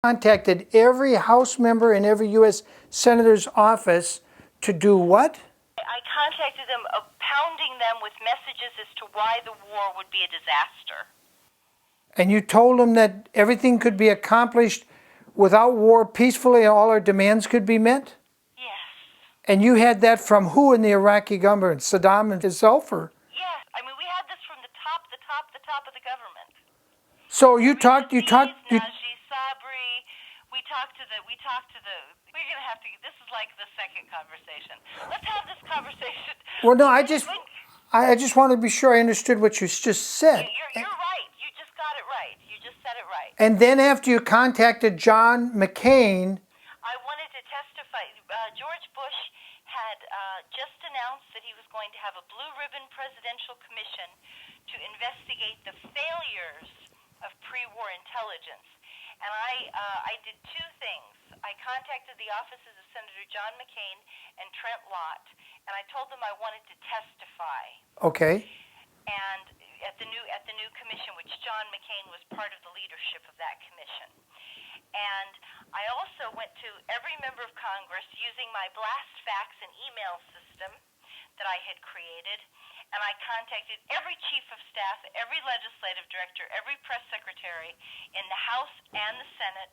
Contacted every House member in every U.S. Senator's office to do what? I contacted them, pounding them with messages as to why the war would be a disaster. And you told them that everything could be accomplished without war peacefully and all our demands could be met? Yes. And you had that from who in the Iraqi government? Saddam himself, or? Yes. I mean, we had this from the top of the government. So you talked. Najee Sabri. We're going to have to, this is like the second conversation. Let's have this conversation. Well, no, I just want to be sure I understood what you just said. You're right. You just got it right. You just said it right. And then after you contacted John McCain, I wanted to testify. George Bush had just announced that he was going to have a blue ribbon presidential commission to investigate the failures of pre-war intelligence. And I did two things. I contacted the offices of Senator John McCain and Trent Lott, and I told them I wanted to testify. Okay. And at the new commission, which John McCain was part of the leadership of that commission. And I also went to every member of Congress using my blast fax and email system that I had created, and I contacted every chief of staff, every legislative director, every press secretary in the House and the Senate,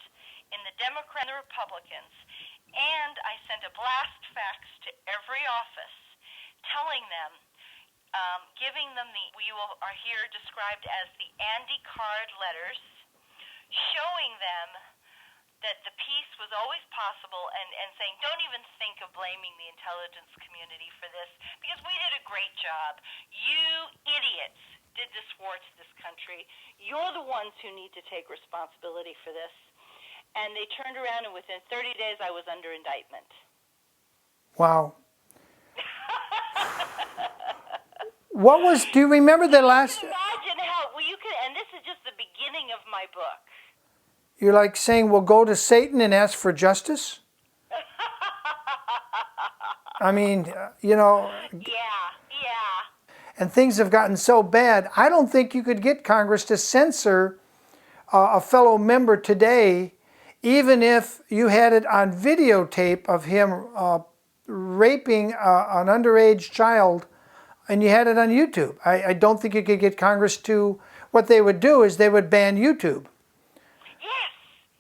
in the Democrats and the Republicans, and I sent a blast fax to every office telling them, giving them are here described as the Andy Card letters, showing them that the peace was always possible, and saying, don't even think of blaming the intelligence community for this, because we did a great job. You idiots did this war to this country. You're the ones who need to take responsibility for this. And they turned around, and within 30 days, I was under indictment. Wow. Do you remember the last? Imagine how, and this is just the beginning of my book. You're like saying, we'll go to Satan and ask for justice? I mean, Yeah. And things have gotten so bad, I don't think you could get Congress to censor a fellow member today, even if you had it on videotape of him raping an underage child and you had it on YouTube. I don't think you could get Congress to, what they would do is they would ban YouTube.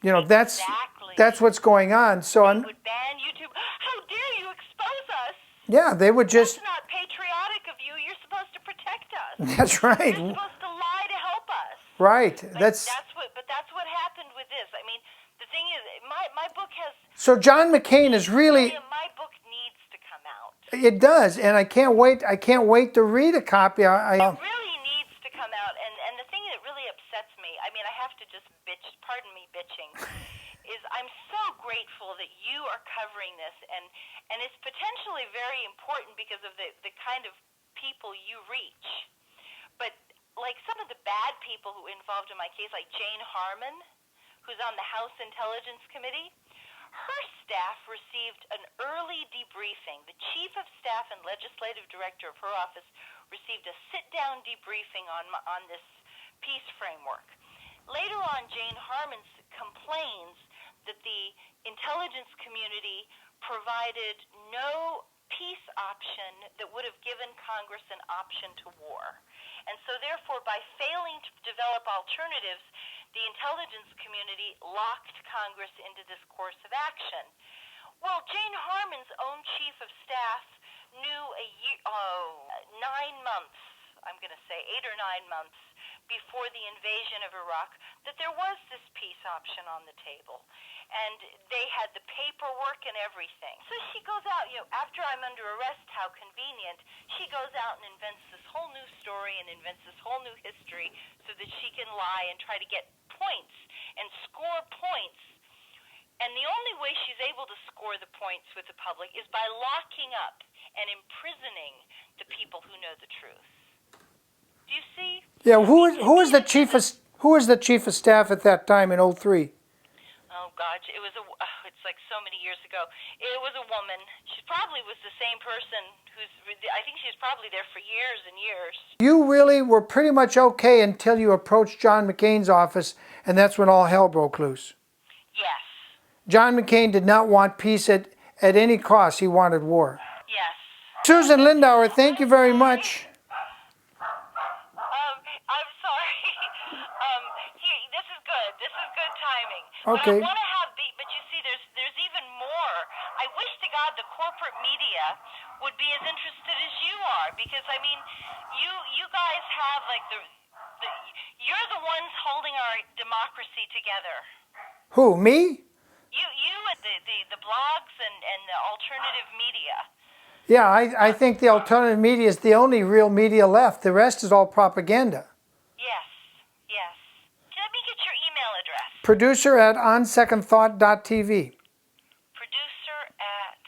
That's what's going on. So they would ban YouTube. How dare you expose us? Yeah, they would just. That's not patriotic of you. You're supposed to protect us. That's right. You're supposed to lie to help us. Right. That's what happened with this. I mean, the thing is, my book has. So John McCain is really. My book needs to come out. It does, and I can't wait. I can't wait to read a copy. It really needs to come out, and the thing that really upsets me, I mean, I have to just bitch. Pardon me, bitching. Is I'm so grateful that you are covering this, and it's potentially very important because of the kind of people you reach. But like some of the bad people who involved in my case, like Jane Harman, who's on the House Intelligence Committee, her staff received an early debriefing. The chief of staff and legislative director of her office received a sit-down debriefing on this peace framework. Later on, Jane Harman complains that the intelligence community provided no peace option that would have given Congress an option to war. And so therefore, by failing to develop alternatives, the intelligence community locked Congress into this course of action. Well, Jane Harman's own chief of staff knew 9 months, I'm going to say 8 or 9 months, before the invasion of Iraq, that there was this peace option on the table. And they had the paperwork and everything. So she goes out, after I'm under arrest, how convenient, she goes out and invents this whole new story and invents this whole new history so that she can lie and try to get points and score points. And the only way she's able to score the points with the public is by locking up and imprisoning the people who know the truth. Do you see? Yeah, who was the chief of staff at that time in 2003? Oh gosh, it's like so many years ago. It was a woman. She probably was the same person I think she was probably there for years and years. You really were pretty much okay until you approached John McCain's office, and that's when all hell broke loose. Yes. John McCain did not want peace at any cost. He wanted war. Yes. Susan Lindauer, thank you very much. I'm sorry. This is good. This is good timing. Okay. But I want to have but you see, there's even more. I wish to God the corporate media would be as interested as you are, because I mean, you guys have like you're the ones holding our democracy together. Who, me? You and the blogs and the alternative media. Yeah, I think the alternative media is the only real media left. The rest is all propaganda. Yes, yes. Let me get your email address. Producer@onsecondthought.tv. Producer at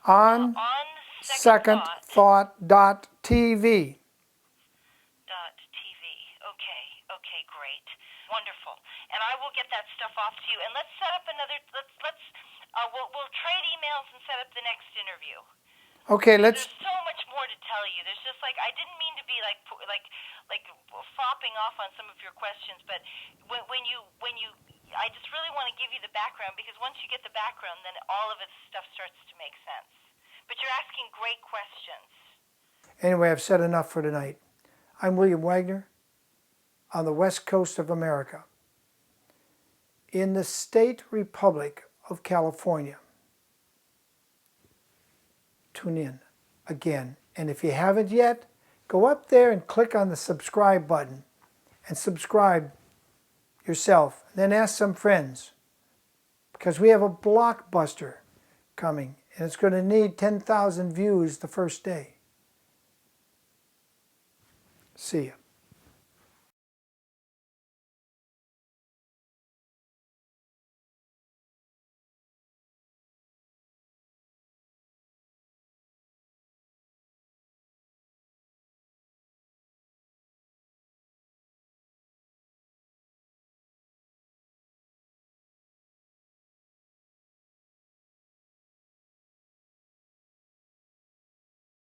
onsecondthought.tv. .tv. Okay, great. Wonderful. And I will get that stuff off to you. And let's set up another, we'll trade emails and set up the next interview. Okay, There's so much more to tell you. There's just like, I didn't mean to be like fopping off on some of your questions, but when you, I just really want to give you the background, because once you get the background, then all of this stuff starts to make sense. But you're asking great questions. Anyway, I've said enough for tonight. I'm William Wagener on the west coast of America, in the State Republic of California. Tune in again. And if you haven't yet, go up there and click on the subscribe button and subscribe yourself. Then ask some friends, because we have a blockbuster coming, and it's going to need 10,000 views the first day. See ya.